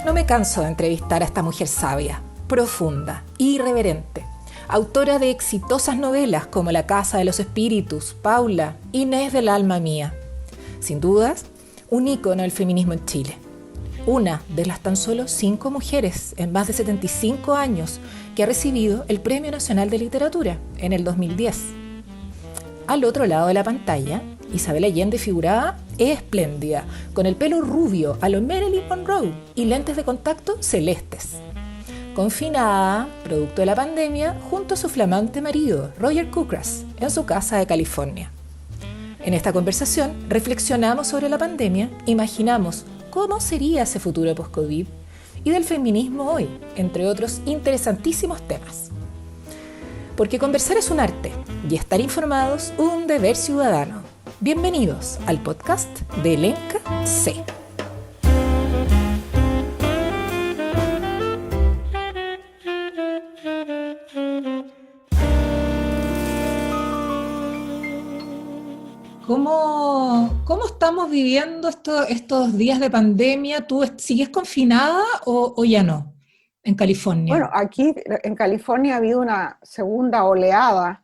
No me canso de entrevistar a esta mujer sabia, profunda, irreverente, autora de exitosas novelas como La Casa de los Espíritus, Paula, Inés del alma mía. Sin dudas, un ícono del feminismo en Chile. Una de las tan solo 5 mujeres en más de 75 años que ha recibido el Premio Nacional de Literatura en el 2010. Al otro lado de la pantalla, Isabel Allende figuraba espléndida, con el pelo rubio a lo Marilyn Monroe y lentes de contacto celestes. Confinada, producto de la pandemia, junto a su flamante marido, Roger Cukras, en su casa de California. En esta conversación reflexionamos sobre la pandemia, imaginamos cómo sería ese futuro post-COVID y del feminismo hoy, entre otros interesantísimos temas. Porque conversar es un arte y estar informados un deber ciudadano. Bienvenidos al podcast de Elenca C. ¿Cómo estamos viviendo estos días de pandemia? ¿Tú sigues confinada o ya no en California? Bueno, aquí en California ha habido una segunda oleada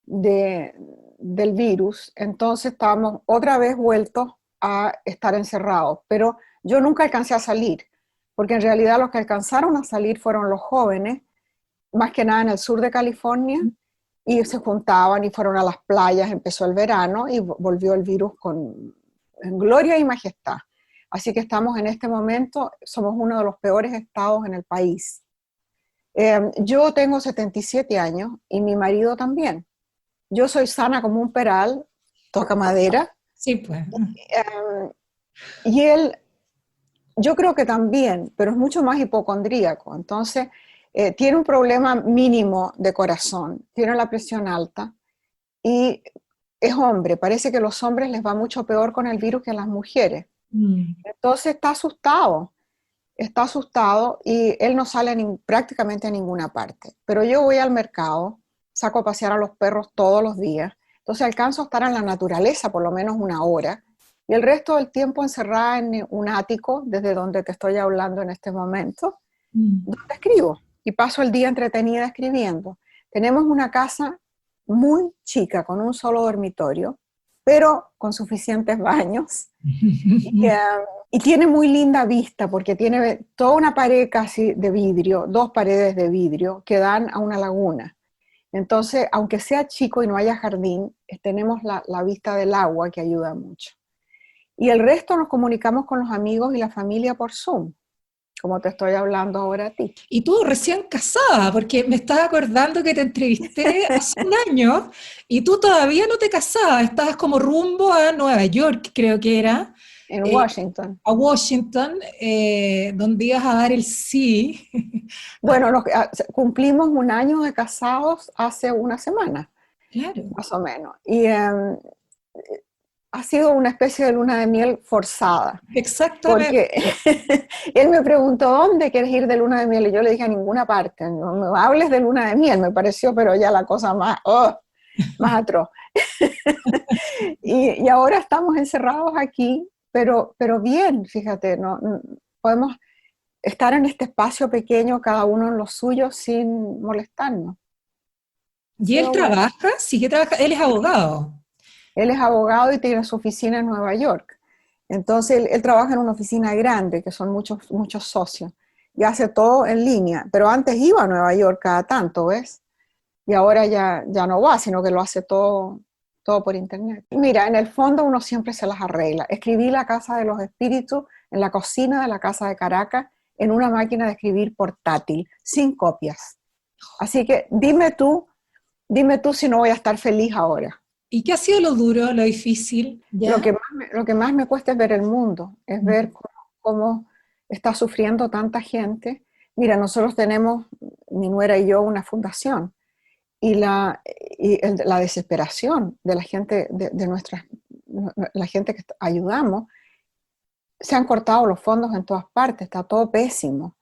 del virus, entonces estábamos otra vez vueltos a estar encerrados, pero yo nunca alcancé a salir, porque en realidad los que alcanzaron a salir fueron los jóvenes, más que nada en el sur de California, y se juntaban y fueron a las playas, empezó el verano y volvió el virus en gloria y majestad. Así que estamos en este momento, somos uno de los peores estados en el país. Yo tengo 77 años y mi marido también. Yo soy sana como un peral, toca madera. Sí, pues. Y él, yo creo que también, pero es mucho más hipocondríaco. Entonces, tiene un problema mínimo de corazón, tiene la presión alta y es hombre. Parece que a los hombres les va mucho peor con el virus que a las mujeres. Entonces está asustado y él no sale prácticamente a ninguna parte. Pero yo voy al mercado, saco a pasear a los perros todos los días, entonces alcanzo a estar en la naturaleza por lo menos una hora y el resto del tiempo encerrada en un ático, desde donde te estoy hablando en este momento, donde escribo y paso el día entretenida escribiendo. Tenemos una casa muy chica, con un solo dormitorio, pero con suficientes baños. Y tiene muy linda vista porque tiene toda una pared casi de vidrio, 2 paredes de vidrio que dan a una laguna. Entonces, aunque sea chico y no haya jardín, tenemos la vista del agua que ayuda mucho. Y el resto nos comunicamos con los amigos y la familia por Zoom, como te estoy hablando ahora a ti. Y tú recién casada, porque me estaba acordando que te entrevisté hace un año y tú todavía no te casabas, estabas como rumbo a Nueva York, creo que era. En Washington. A Washington, donde ibas a dar el sí. Bueno, cumplimos un año de casados hace una semana, Claro. más o menos. Y ha sido una especie de luna de miel forzada. Exactamente. Porque él me preguntó, ¿dónde quieres ir de luna de miel? Y yo le dije, a ninguna parte. No me hables de luna de miel, me pareció, pero ya la cosa más atroz. y ahora estamos encerrados aquí, pero bien, fíjate, no podemos estar en este espacio pequeño, cada uno en lo suyo, sin molestarnos. ¿Y él trabaja? ¿Sigue trabajando? Él es abogado. Él es abogado y tiene su oficina en Nueva York. Entonces, él trabaja en una oficina grande, que son muchos socios, y hace todo en línea. Pero antes iba a Nueva York cada tanto, ¿ves? Y ahora ya no va, sino que lo hace todo por internet. Mira, en el fondo uno siempre se las arregla. Escribí La Casa de los Espíritus en la cocina de la Casa de Caracas, en una máquina de escribir portátil, sin copias. Así que dime tú si no voy a estar feliz ahora. ¿Y qué ha sido lo duro, lo difícil? ¿Ya? Lo que más me cuesta es ver el mundo, es ver cómo está sufriendo tanta gente. Mira, nosotros tenemos, mi nuera y yo, una fundación, y la desesperación de la gente, la gente que ayudamos, se han cortado los fondos en todas partes, está todo pésimo.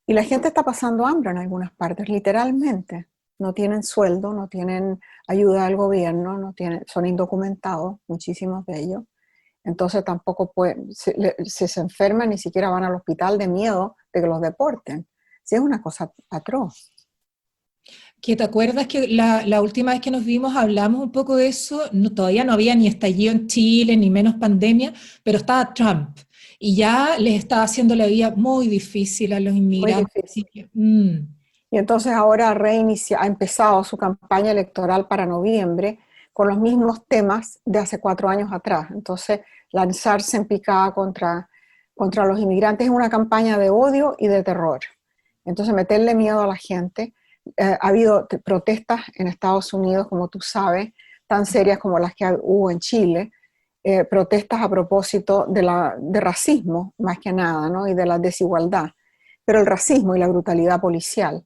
Y la gente está pasando hambre en algunas partes, literalmente. No tienen sueldo, no tienen ayuda del gobierno, son indocumentados, muchísimos de ellos. Entonces tampoco pueden, si se enferman, ni siquiera van al hospital de miedo de que los deporten. Sí, es una cosa atroz. Que te acuerdas que la última vez que nos vimos hablamos un poco de eso, no, todavía no había ni estallido en Chile, ni menos pandemia, pero estaba Trump y ya les estaba haciendo la vida muy difícil a los Muy inmigrantes. difícil. Así que, Y entonces ahora ha empezado su campaña electoral para noviembre con los mismos temas de hace 4 años atrás. Entonces, lanzarse en picada contra los inmigrantes es una campaña de odio y de terror. Entonces, meterle miedo a la gente. Ha habido protestas en Estados Unidos, como tú sabes, tan serias como las que hubo en Chile, protestas a propósito de racismo, más que nada, ¿no? Y de la desigualdad, pero el racismo y la brutalidad policial.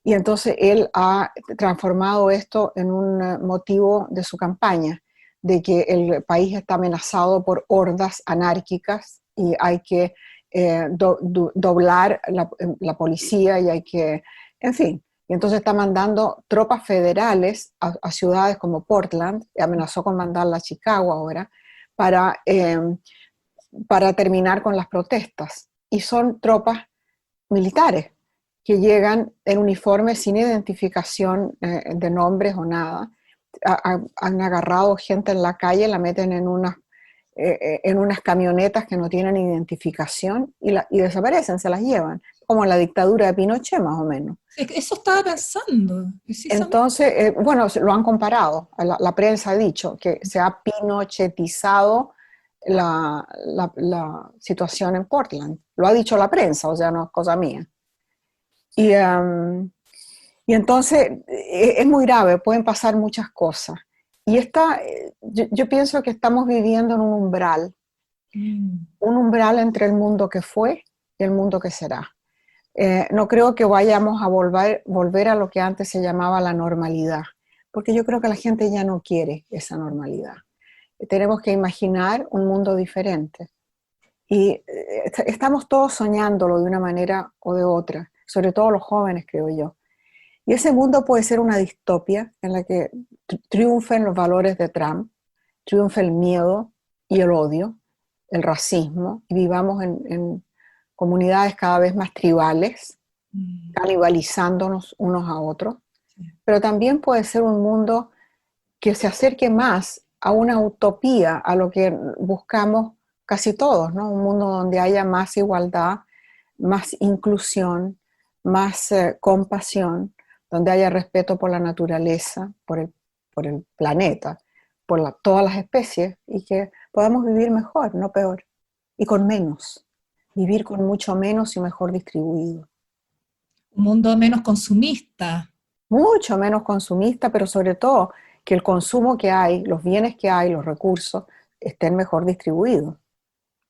Y entonces él ha transformado esto en un motivo de su campaña, de que el país está amenazado por hordas anárquicas y hay que doblar la policía y hay que, en fin. Y entonces está mandando tropas federales a ciudades como Portland, y amenazó con mandarla a Chicago ahora, para terminar con las protestas. Y son tropas militares que llegan en uniforme sin identificación de nombres o nada. Han agarrado gente en la calle, la meten en unas camionetas que no tienen identificación y desaparecen, se las llevan, como en la dictadura de Pinochet más o menos. eso estaba pensando, precisamente. Entonces, bueno, lo han comparado, la prensa ha dicho que se ha pinochetizado la situación en Portland. Lo ha dicho la prensa, o sea, no es cosa mía. Y, y entonces es muy grave, pueden pasar muchas cosas. Y yo pienso que estamos viviendo en un umbral entre el mundo que fue y el mundo que será. No creo que vayamos a volver a lo que antes se llamaba la normalidad, porque yo creo que la gente ya no quiere esa normalidad. Tenemos que imaginar un mundo diferente. Y estamos todos soñándolo de una manera o de otra, sobre todo los jóvenes, creo yo. Y ese mundo puede ser una distopia en la que triunfen los valores de Trump, triunfe el miedo y el odio, el racismo, y vivamos en comunidades cada vez más tribales, canibalizándonos unos a otros. Pero también puede ser un mundo que se acerque más a una utopía, a lo que buscamos casi todos, ¿no? Un mundo donde haya más igualdad, más inclusión, más compasión, donde haya respeto por la naturaleza, por el planeta, por todas las especies, y que podamos vivir mejor, no peor, y con menos, vivir con mucho menos y mejor distribuido. Un mundo menos consumista. Mucho menos consumista, pero sobre todo que el consumo que hay, los bienes que hay, los recursos, estén mejor distribuidos.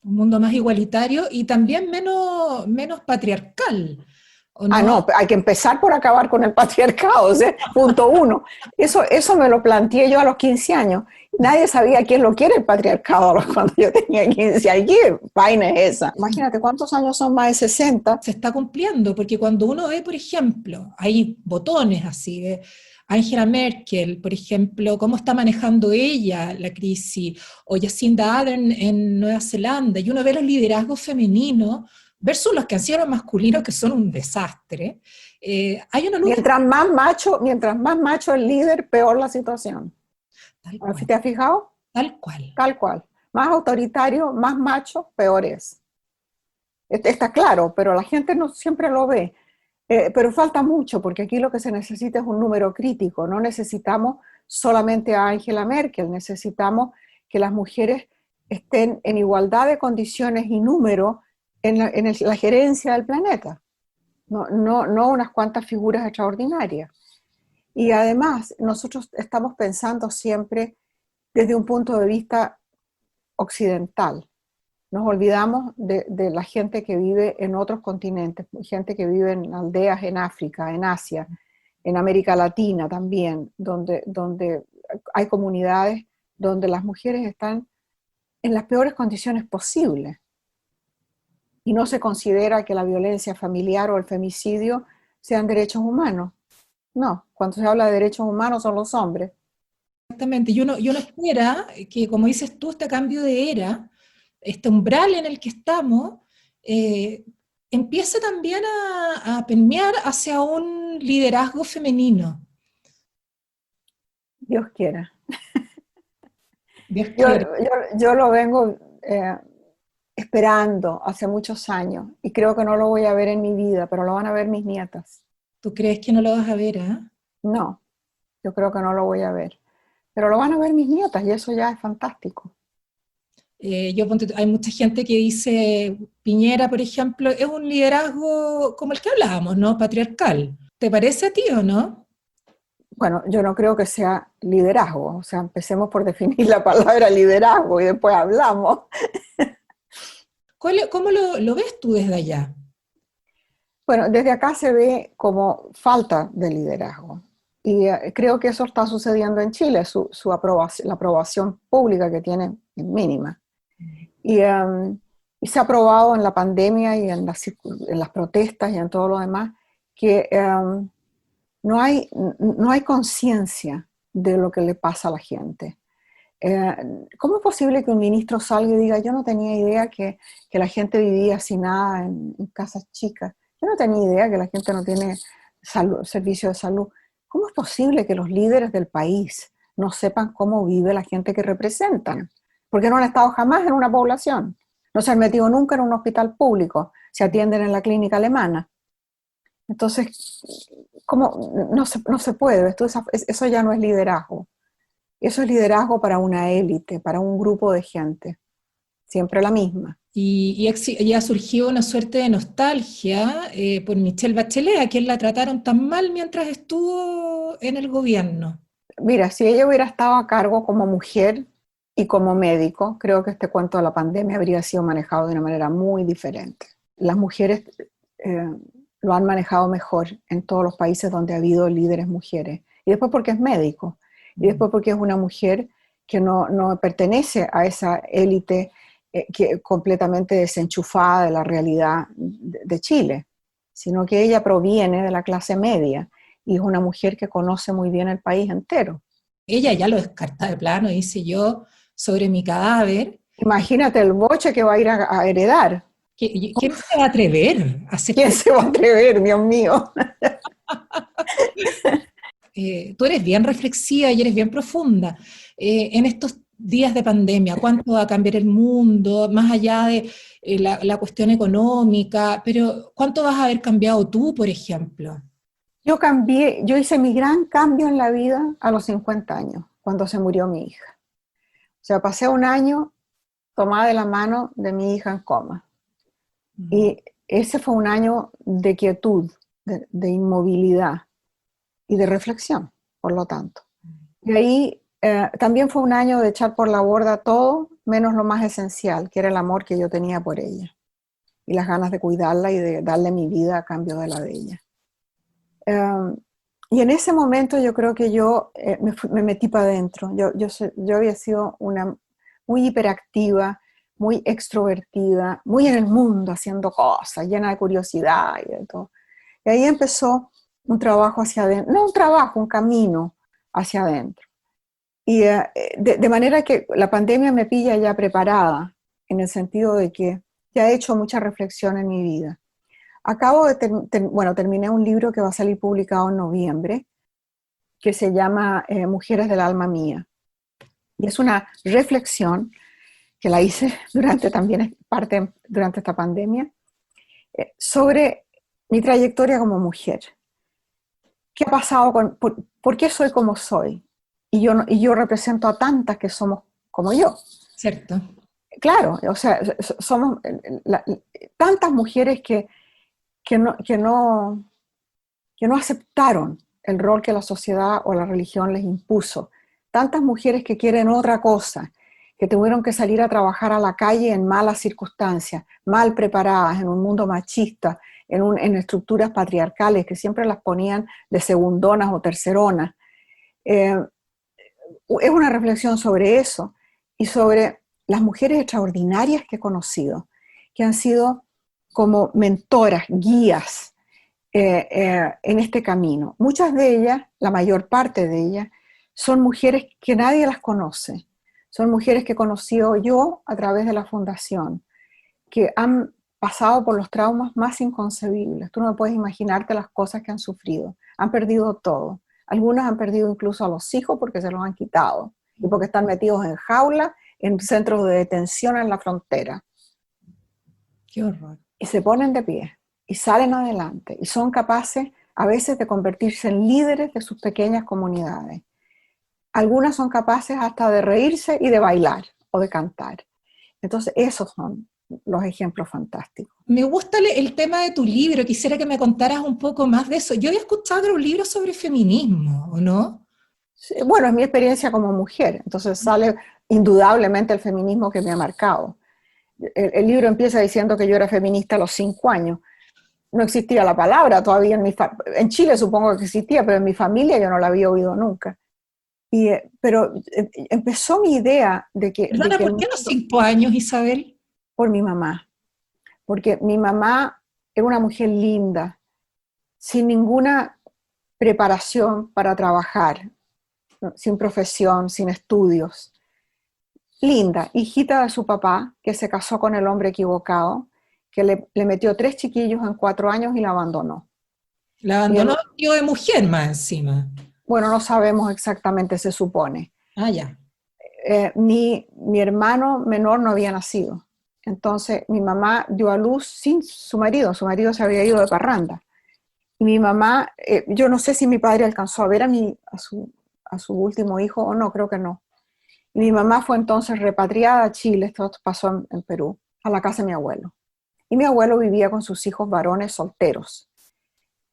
Un mundo más igualitario y también menos patriarcal, ¿o no? No, hay que empezar por acabar con el patriarcado, o sea, punto uno. Eso me lo planteé yo a los 15 años. Nadie sabía quién lo quiere el patriarcado cuando yo tenía 15 años. ¿Qué vaina es esa? Imagínate, ¿cuántos años son más de 60? Se está cumpliendo, porque cuando uno ve, por ejemplo, hay botones así de Angela Merkel, por ejemplo, cómo está manejando ella la crisis, o Jacinda Ardern en Nueva Zelanda, y uno ve los liderazgos femeninos versus los que han sido masculinos, que son un desastre, hay una luz. Mientras más macho el líder, peor la situación. ¿Te has fijado? Tal cual. Tal cual. Más autoritario, más macho, peor es. Está claro, pero la gente no siempre lo ve. Pero falta mucho, porque aquí lo que se necesita es un número crítico. No necesitamos solamente a Angela Merkel, necesitamos que las mujeres estén en igualdad de condiciones y número en la gerencia del planeta. No unas cuantas figuras extraordinarias. Y además, nosotros estamos pensando siempre desde un punto de vista occidental. Nos olvidamos de la gente que vive en otros continentes, gente que vive en aldeas en África, en Asia, en América Latina también, donde hay comunidades donde las mujeres están en las peores condiciones posibles. Y no se considera que la violencia familiar o el femicidio sean derechos humanos. No, cuando se habla de derechos humanos son los hombres. Exactamente, y uno espera que, como dices tú, este cambio de era, este umbral en el que estamos, eh, empiece también a permear hacia un liderazgo femenino. Dios quiera. Dios Yo, quiere. yo lo vengo esperando hace muchos años y creo que no lo voy a ver en mi vida, pero lo van a ver mis nietas. ¿Tú crees que no lo vas a ver, ah? No, yo creo que no lo voy a ver, pero lo van a ver mis nietas y eso ya es fantástico. Hay mucha gente que dice, Piñera, por ejemplo, es un liderazgo como el que hablábamos, ¿no? Patriarcal. ¿Te parece a ti o no? Bueno, yo no creo que sea liderazgo, o sea, empecemos por definir la palabra liderazgo y después hablamos. ¿Cómo lo ves tú desde allá? Bueno, desde acá se ve como falta de liderazgo y creo que eso está sucediendo en Chile, su aprobación, la aprobación pública que tiene es mínima. Y se ha probado en la pandemia y en las protestas y en todo lo demás que no hay conciencia de lo que le pasa a la gente. Eh, ¿Cómo es posible que un ministro salga y diga, yo no tenía idea que la gente vivía sin nada en casas chicas? Yo no tenía idea que la gente no tiene servicio de salud. ¿Cómo es posible que los líderes del país no sepan cómo vive la gente que representan? Porque no han estado jamás en una población. No se han metido nunca en un hospital público. Se atienden en la clínica alemana. Entonces, ¿cómo? No se puede. ¿Ves tú? Eso ya no es liderazgo. Eso es liderazgo para una élite, para un grupo de gente, siempre la misma. Y ha surgido una suerte de nostalgia por Michelle Bachelet, a quien la trataron tan mal mientras estuvo en el gobierno. Mira, si ella hubiera estado a cargo como mujer y como médico, creo que este cuento de la pandemia habría sido manejado de una manera muy diferente. Las mujeres eh, lo han manejado mejor en todos los países donde ha habido líderes mujeres. Y después porque es médico, y después porque es una mujer que no pertenece a esa élite completamente desenchufada de la realidad de Chile, sino que ella proviene de la clase media y es una mujer que conoce muy bien el país entero. Ella ya lo descarta de plano, dice yo, sobre mi cadáver. Imagínate el boche que va a ir a heredar. ¿Quién se va a atrever a ¿Quién aceptar? se va a atrever, Dios mío? Tú eres bien reflexiva y eres bien profunda. En estos días de pandemia, ¿cuánto va a cambiar el mundo, más allá de la cuestión económica? Pero ¿cuánto vas a haber cambiado tú, por ejemplo? Yo hice mi gran cambio en la vida a los 50 años, cuando se murió mi hija. O sea, pasé un año tomada de la mano de mi hija en coma. Y ese fue un año de quietud, de inmovilidad y de reflexión, por lo tanto. Y ahí también fue un año de echar por la borda todo, menos lo más esencial, que era el amor que yo tenía por ella y las ganas de cuidarla y de darle mi vida a cambio de la de ella. Y en ese momento yo creo que yo me metí para adentro. Yo había sido una muy hiperactiva, muy extrovertida, muy en el mundo haciendo cosas, llena de curiosidad y de todo. Y ahí empezó un trabajo hacia adentro, no un trabajo, un camino hacia adentro. Y de manera que la pandemia me pilla ya preparada, en el sentido de que ya he hecho mucha reflexión en mi vida. Acabo de, terminé un libro que va a salir publicado en noviembre, que se llama Mujeres del alma mía. Y es una reflexión que la hice durante esta pandemia, sobre mi trayectoria como mujer. ¿Qué ha pasado por qué soy como soy? Y yo represento a tantas que somos como yo. ¿Cierto? Claro, o sea, somos tantas mujeres que no aceptaron el rol que la sociedad o la religión les impuso. Tantas mujeres que quieren otra cosa, que tuvieron que salir a trabajar a la calle en malas circunstancias, mal preparadas, en un mundo machista, en estructuras patriarcales que siempre las ponían de segundonas o terceronas. Es una reflexión sobre eso y sobre las mujeres extraordinarias que he conocido, que han sido como mentoras, guías en este camino. Muchas de ellas, la mayor parte de ellas, son mujeres que nadie las conoce. Son mujeres que he conocido yo a través de la fundación, que han pasado por los traumas más inconcebibles. Tú no puedes imaginarte las cosas que han sufrido. Han perdido todo. Algunas han perdido incluso a los hijos porque se los han quitado y porque están metidos en jaulas, en centros de detención en la frontera. Qué horror. Y se ponen de pie y salen adelante y son capaces a veces de convertirse en líderes de sus pequeñas comunidades. Algunas son capaces hasta de reírse y de bailar o de cantar. Entonces esos son los ejemplos fantásticos. Me gusta el tema de tu libro, quisiera que me contaras un poco más de eso. Yo había escuchado que era un libro sobre feminismo, ¿o no? Sí, bueno, es mi experiencia como mujer, entonces sale indudablemente el feminismo que me ha marcado. El libro empieza diciendo que yo era feminista a los 5 años. No existía la palabra todavía en Chile supongo que existía, pero en mi familia yo no la había oído nunca. Pero empezó mi idea de que... Perdona, ¿por qué a los 5 años, Isabel? Por mi mamá. Porque mi mamá era una mujer linda, sin ninguna preparación para trabajar, sin profesión, sin estudios. Linda, hijita de su papá, que se casó con el hombre equivocado, que le metió 3 chiquillos en 4 años y la abandonó. La abandonó yo de mujer más encima. Bueno, no sabemos exactamente, se supone. Ah, ya. Mi hermano menor no había nacido. Entonces mi mamá dio a luz sin su marido se había ido de parranda. Y mi mamá, yo no sé si mi padre alcanzó a ver a su último hijo o no, creo que no. Y mi mamá fue entonces repatriada a Chile, esto pasó en Perú, a la casa de mi abuelo. Y mi abuelo vivía con sus hijos varones solteros.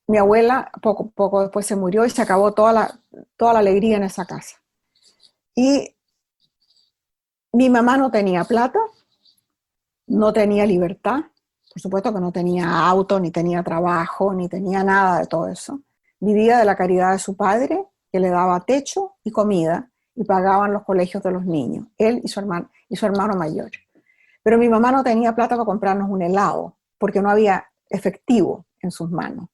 Mi abuela poco después se murió y se acabó toda la alegría en esa casa. Y mi mamá no tenía plata, no tenía libertad, por supuesto que no tenía auto, ni tenía trabajo, ni tenía nada de todo eso. Vivía de la caridad de su padre, que le daba techo y comida, y pagaban los colegios de los niños, él y su hermano mayor. Pero mi mamá no tenía plata para comprarnos un helado, porque no había efectivo en sus manos.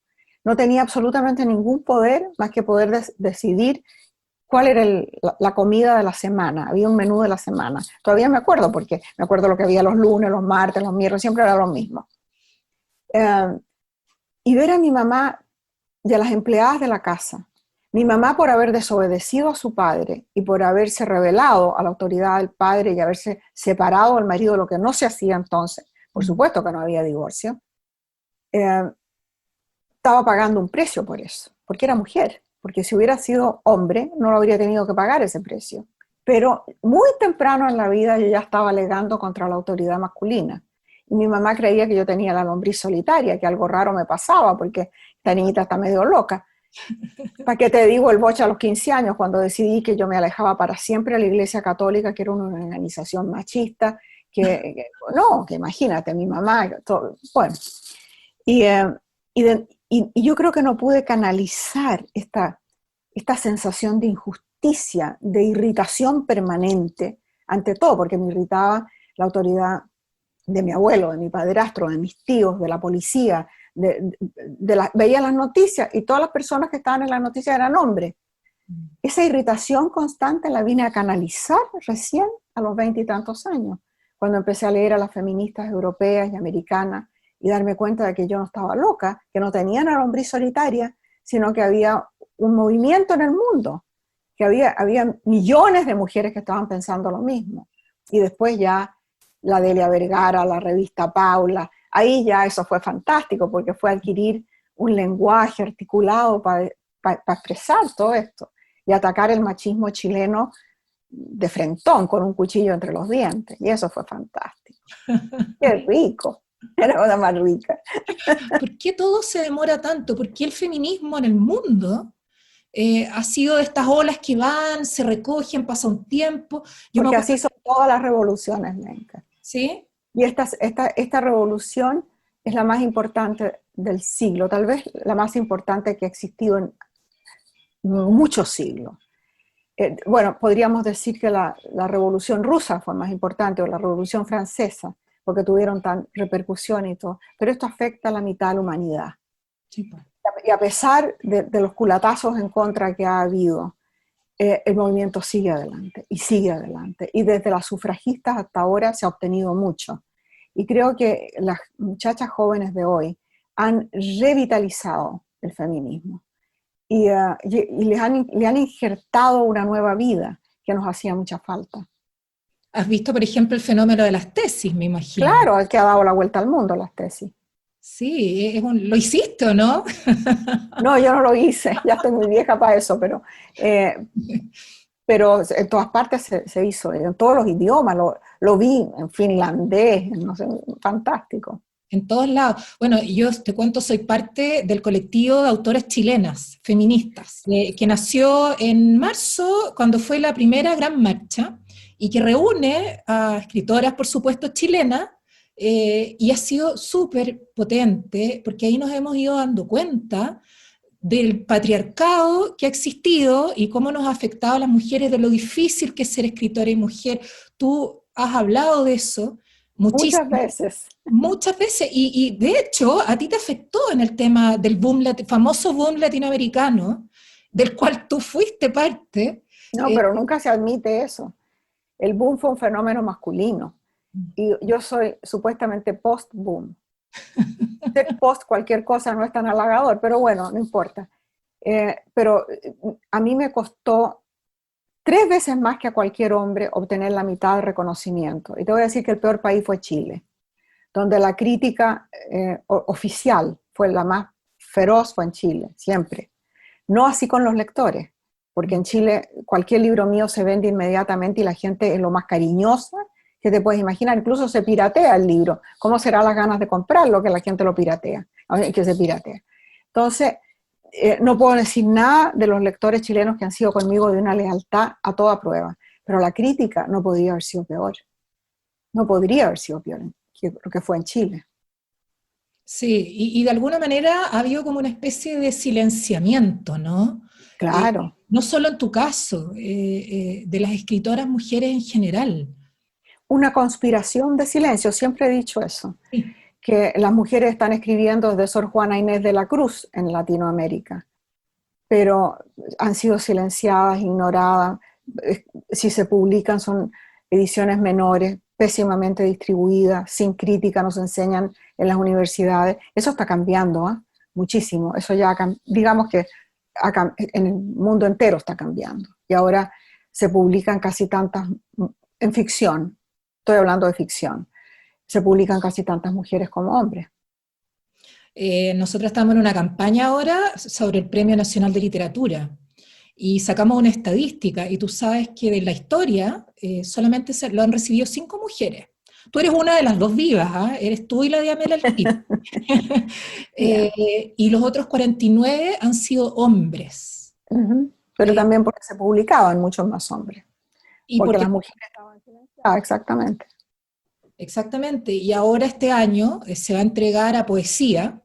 No tenía absolutamente ningún poder más que poder decidir cuál era la comida de la semana. Había un menú de la semana. Todavía me acuerdo, porque me acuerdo lo que había los lunes, los martes, los miércoles, siempre era lo mismo. Y ver a mi mamá y a las empleadas de la casa. Mi mamá por haber desobedecido a su padre y por haberse rebelado a la autoridad del padre y haberse separado del marido, lo que no se hacía entonces, por supuesto que no había divorcio, estaba pagando un precio por eso, porque era mujer, porque si hubiera sido hombre no lo habría tenido que pagar ese precio. Pero muy temprano en la vida yo ya estaba alegando contra la autoridad masculina. Y mi mamá creía que yo tenía la lombriz solitaria, que algo raro me pasaba, porque esta niñita está medio loca. ¿Para qué te digo el boche a los 15 años, cuando decidí que yo me alejaba para siempre de la Iglesia Católica, que era una organización machista, que imagínate, mi mamá, todo, bueno. Y yo creo que no pude canalizar esta sensación de injusticia, de irritación permanente, ante todo, porque me irritaba la autoridad de mi abuelo, de mi padrastro, de mis tíos, de la policía, veía las noticias y todas las personas que estaban en las noticias eran hombres. Esa irritación constante la vine a canalizar recién a los 20 y tantos años, cuando empecé a leer a las feministas europeas y americanas y darme cuenta de que yo no estaba loca, que no tenía una lombriz solitaria, sino que había un movimiento en el mundo, que había millones de mujeres que estaban pensando lo mismo. Y después ya la Delia Vergara, la revista Paula, ahí ya eso fue fantástico, porque fue adquirir un lenguaje articulado para expresar todo esto y atacar el machismo chileno de frentón, con un cuchillo entre los dientes, y eso fue fantástico. ¡Qué rico! Era una más rica. ¿Por qué todo se demora tanto? ¿Por qué el feminismo en el mundo ha sido de estas olas que van, se recogen, pasa un tiempo? Porque así son todas las revoluciones, Lenka. ¿Sí? Y esta revolución es la más importante del siglo, tal vez la más importante que ha existido en muchos siglos. Bueno, podríamos decir que la revolución rusa fue más importante, o la revolución francesa, porque tuvieron tan repercusión y todo, pero esto afecta a la mitad de la humanidad. Sí, pues. Y a pesar de los culatazos en contra que ha habido, el movimiento sigue adelante y sigue adelante. Y desde las sufragistas hasta ahora se ha obtenido mucho. Y creo que las muchachas jóvenes de hoy han revitalizado el feminismo y le han injertado una nueva vida que nos hacía mucha falta. Has visto, por ejemplo, el fenómeno de las tesis, me imagino. Claro, el que ha dado la vuelta al mundo, las tesis. Sí, ¿lo hiciste o no? No, yo no lo hice, ya estoy muy vieja para eso, pero en todas partes se hizo, en todos los idiomas, lo vi en finlandés, no sé, fantástico. En todos lados. Bueno, yo te cuento, soy parte del colectivo de autoras chilenas, feministas, que nació en marzo, cuando fue la primera gran marcha, y que reúne a escritoras, por supuesto, chilenas, y ha sido súper potente, porque ahí nos hemos ido dando cuenta del patriarcado que ha existido y cómo nos ha afectado a las mujeres, de lo difícil que es ser escritora y mujer. Tú has hablado de eso muchísimo. Muchas veces, y de hecho a ti te afectó en el tema del boom, famoso boom latinoamericano, del cual tú fuiste parte. No, pero nunca se admite eso. El boom fue un fenómeno masculino, y yo soy supuestamente post-boom. Ser post cualquier cosa no es tan halagador, pero bueno, no importa. Pero a mí me costó 3 veces más que a cualquier hombre obtener la mitad de reconocimiento. Y te voy a decir que el peor país fue Chile, donde la crítica oficial fue la más feroz, fue en Chile, siempre. No así con los lectores, porque en Chile cualquier libro mío se vende inmediatamente y la gente es lo más cariñosa que te puedes imaginar. Incluso se piratea el libro. ¿Cómo será las ganas de comprarlo que la gente lo piratea? Que se piratea. Entonces, no puedo decir nada de los lectores chilenos que han sido conmigo de una lealtad a toda prueba, pero la crítica no podría haber sido peor. No podría haber sido peor que lo que fue en Chile. Sí, y de alguna manera ha habido como una especie de silenciamiento, ¿no? Claro. No solo en tu caso, de las escritoras mujeres en general. Una conspiración de silencio, siempre he dicho eso, Sí. que las mujeres están escribiendo desde Sor Juana Inés de la Cruz en Latinoamérica, pero han sido silenciadas, ignoradas. Si se publican son ediciones menores, pésimamente distribuidas, sin crítica, nos enseñan en las universidades. Eso está cambiando, muchísimo. Eso ya, digamos que en el mundo entero está cambiando. Y ahora se publican casi tantas, en ficción, estoy hablando de ficción, se publican casi tantas mujeres como hombres. Nosotros estamos en una campaña ahora sobre el Premio Nacional de Literatura y sacamos una estadística, y tú sabes que de la historia solamente lo han recibido 5 mujeres. Tú eres una de las 2 vivas, eres tú y la Diamela Alquit. Y los otros 49 han sido hombres. Pero también porque se publicaban muchos más hombres. Y porque las mujeres estaban silenciadas, exactamente. Exactamente, y ahora este año se va a entregar a poesía,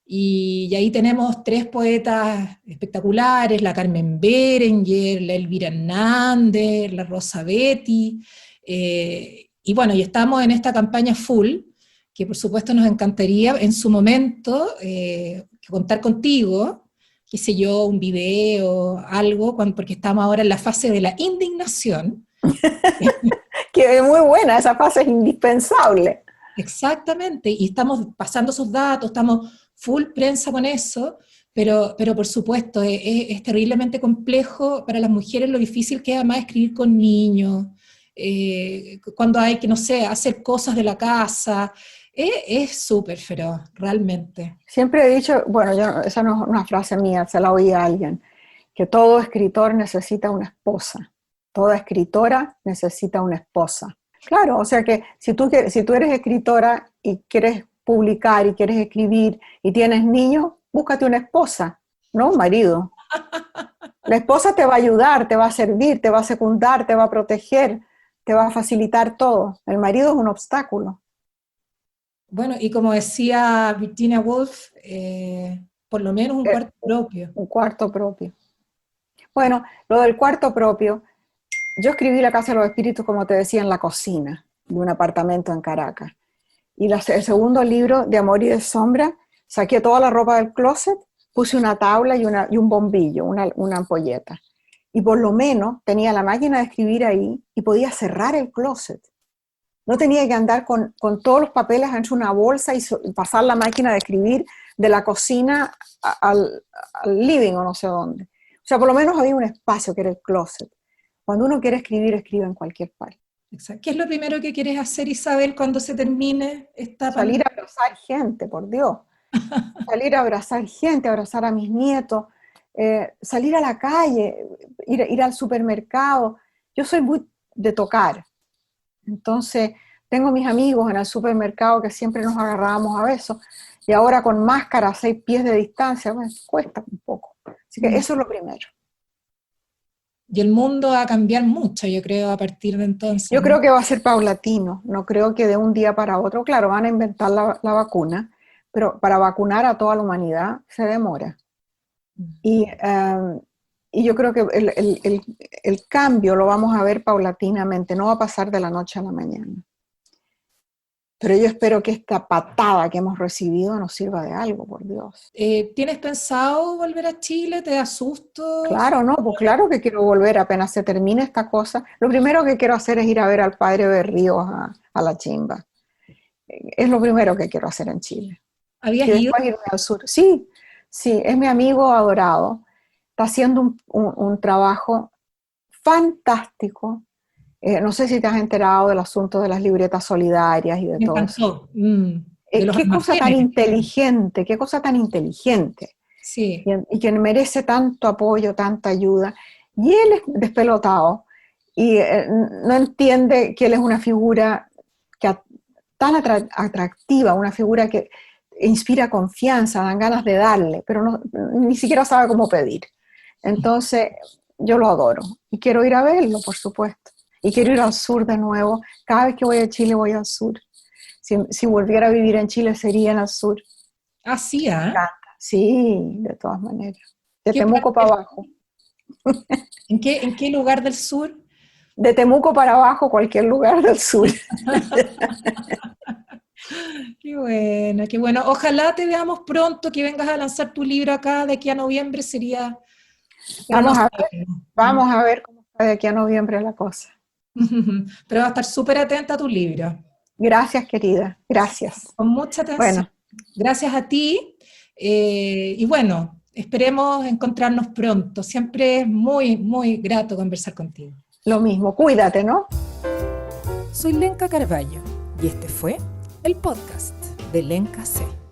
y ahí tenemos 3 poetas espectaculares, la Carmen Berenguer, la Elvira Hernández, la Rosa Betty, y bueno, y estamos en esta campaña full, que por supuesto nos encantaría en su momento contar contigo, qué sé yo, un video, algo, porque estamos ahora en la fase de la indignación. Que es muy buena, esa fase es indispensable. Exactamente, y estamos pasando esos datos, estamos full prensa con eso, pero por supuesto es terriblemente complejo para las mujeres lo difícil que es además escribir con niños, cuando hay que, no sé, hacer cosas de la casa, es súper feroz, realmente. Siempre he dicho, bueno, esa no es una frase mía, se la oí a alguien, que todo escritor necesita una esposa, toda escritora necesita una esposa. Claro, o sea que si tú eres escritora y quieres publicar y quieres escribir y tienes niños, búscate una esposa, no un marido. La esposa te va a ayudar, te va a servir, te va a secundar, te va a proteger, te va a facilitar todo. El marido es un obstáculo. Bueno, y como decía Virginia Woolf, por lo menos un cuarto propio. Un cuarto propio. Bueno, lo del cuarto propio, yo escribí La Casa de los Espíritus, como te decía, en la cocina de un apartamento en Caracas. Y el segundo libro, De Amor y de Sombra, saqué toda la ropa del closet, puse una tabla y un bombillo, una ampolleta. y por lo menos tenía la máquina de escribir ahí y podía cerrar el closet. No tenía que andar con todos los papeles en una bolsa y pasar la máquina de escribir de la cocina al living o no sé dónde. O sea, por lo menos había un espacio que era el closet. Cuando uno quiere escribir, escribe en cualquier parte. Exacto. ¿Qué es lo primero que quieres hacer, Isabel, cuando se termine esta Salir pandemia? a abrazar gente, por Dios. Salir a abrazar gente, abrazar a mis nietos, salir a la calle, ir al supermercado. Yo soy muy de tocar. Entonces, tengo mis amigos en el supermercado que siempre nos agarrábamos a besos, y ahora con máscara a 6 pies de distancia, bueno, cuesta un poco. Así que eso es lo primero. Y el mundo va a cambiar mucho, yo creo, a partir de entonces, Yo ¿no? creo que va a ser paulatino, no creo que de un día para otro, claro, van a inventar la vacuna, pero para vacunar a toda la humanidad se demora. Y yo creo que el cambio lo vamos a ver paulatinamente, no va a pasar de la noche a la mañana. Pero yo espero que esta patada que hemos recibido nos sirva de algo, por Dios. ¿Tienes pensado volver a Chile? ¿Te da susto? Claro, no, pues claro que quiero volver apenas se termine esta cosa. Lo primero que quiero hacer es ir a ver al padre Berríos a la chimba. Es lo primero que quiero hacer en Chile. ¿Habías Y ido? después irme al sur. Sí, sí, es mi amigo adorado. Está haciendo un trabajo fantástico. No sé si te has enterado del asunto de las libretas solidarias y de Me todo eso. encantó. De los Qué cosa tan almacenes. inteligente, qué cosa tan inteligente. Sí. Y que merece tanto apoyo, tanta ayuda. Y él es despelotado y no entiende que él es una figura tan atractiva, una figura que inspira confianza, dan ganas de darle, pero ni siquiera sabe cómo pedir. Entonces, yo lo adoro y quiero ir a verlo, por supuesto. Y quiero ir al sur de nuevo. Cada vez que voy a Chile, voy al sur. Si volviera a vivir en Chile, sería en el sur. Ah, sí, Me ¿ah? encanta. Sí, de todas maneras. De ¿Qué Temuco parte para del abajo. sur? ¿En qué lugar del sur? De Temuco para abajo, cualquier lugar del sur. Qué bueno, qué bueno. Ojalá te veamos pronto, que vengas a lanzar tu libro acá de aquí a noviembre, sería, pero no sabemos. Vamos a ver cómo está de aquí a noviembre la cosa. Pero va a estar súper atenta a tu libro. Gracias, querida. Gracias. Con mucha atención. Bueno, Gracias a ti. Y bueno, esperemos encontrarnos pronto. Siempre es muy, muy grato conversar contigo. lo mismo. Cuídate, ¿no? Soy Lenka Carballo y este fue el podcast de Lenka C.